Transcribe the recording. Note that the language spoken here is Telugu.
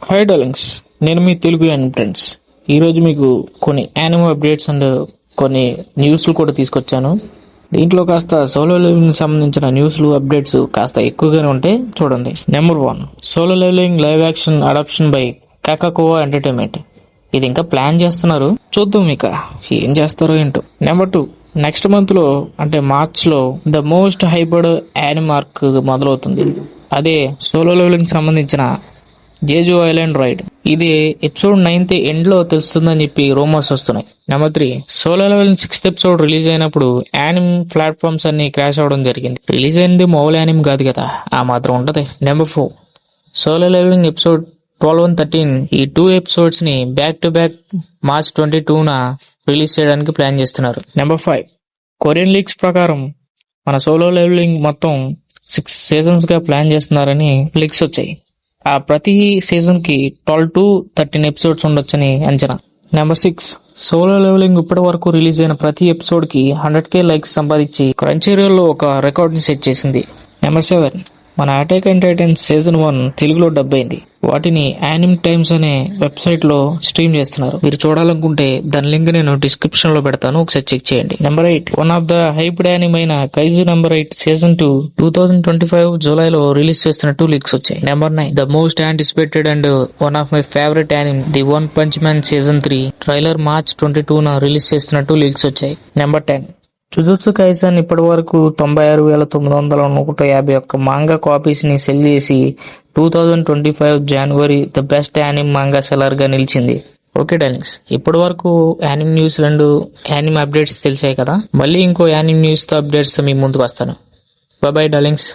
హాయ్ డార్లింగ్స్, నేను మీ తెలుగు యానిమ్ ఫ్రెండ్స్. ఈరోజు మీకు కొన్ని యానిమ్ అప్డేట్స్ అండ్ కొన్ని న్యూస్లు కూడా తీసుకొచ్చాను. దీంట్లో కాస్త సోలో లెవెలింగ్ సంబంధించిన న్యూస్లు అప్డేట్స్ కాస్త ఎక్కువగానే ఉంటాయి, చూడండి. Number 1, solo leveling live action adaption by కాకాకోవా ఎంటర్టైన్మెంట్. ఇది ఇంకా ప్లాన్ చేస్తున్నారు, చూద్దాం ఇక ఏం చేస్తారో ఏంటో. నెంబర్ 2, నెక్స్ట్ మంత్ లో అంటే మార్చ్ లో the most hyped anime arc మొదలవుతుంది. అదే సోలో లెవెలింగ్ సంబంధించిన జేజు ఐలాండ్ రైడ్. ఇది ఎపిసోడ్ 9th ఎండ్ లో తెలుస్తుందని చెప్పి రూమర్స్ వస్తున్నాయి. Number 3, Solo Leveling 6th episode release అయినప్పుడు యానిమ్ ప్లాట్ఫామ్స్ అన్ని క్రాష్ అవడం జరిగింది. రిలీజ్ అయింది మామూలు యానిమ్ కాదు కదా, ఆ మాత్రం ఉంటది. Number 4, solo leveling episode 12 and 13 ఈ 2 ఎపిసోడ్స్ ని బ్యాక్ టు బ్యాక్ మార్చ్ 22న రిలీజ్ చేయడానికి ప్లాన్ చేస్తున్నారు. నెంబర్ 5, కొరియన్ లీక్స్ ప్రకారం మన సోలో లెవెలింగ్ మొత్తం 6 సీజన్స్ గా ప్లాన్ చేస్తున్నారని లీక్స్ వచ్చాయి. ఆ ప్రతి సీజన్ కి 12 to 13 ఎపిసోడ్స్ ఉండొచ్చని అంచనా. నెంబర్ 6, సోలో లెవెలింగ్ ఇప్పటి వరకు రిలీజ్ అయిన ప్రతి ఎపిసోడ్ కి 100k లైక్స్ సంపాదించి క్రంచీరోల్ లో ఒక రికార్డ్ ని సెట్ చేసింది. నెంబర్ 7, మన అటాక్ ఆన్ టైటన్స్ సీజన్ 1 తెలుగులో డబ్ అయింది. వాటిని యానిమ్ టైమ్స్ అనే వెబ్సైట్ లో స్ట్రీమ్ చేస్తున్నారు. మీరు చూడాలనుకుంటే దాని లింక్ నేను డిస్క్రిప్షన్ లో పెడతాను, ఒకసారి చెక్ చేయండి. Number 8, one of the hyped anime అయిన కైజు నెంబర్ 8 సీజన్ 2 2025 జూలైలో రిలీజ్ చేస్తున్నట్టు లీక్స్ వచ్చాయి. Number 9, the most anticipated and one of my favourite anime the one punch man season 3 trailer March 22న రిలీజ్ చేస్తున్నట్టు లీక్స్ వచ్చాయి. నెంబర్ 10, జుజుత్సు కైసన్ ఇప్పటి వరకు 96,951 మాంగా కాపీస్ ని సెల్ చేసి 2025 జనవరి the best anime manga seller గా నిలిచింది. ఓకే డార్లింగ్స్, ఇప్పటి వరకు యానిమ్ న్యూస్ 2 యానిమ్ అప్డేట్స్ తెలిసాయి కదా. మళ్ళీ ఇంకో యానిమ్ న్యూస్ తో అప్డేట్స్ తో మీ ముందుకు వస్తాను. By by darlings.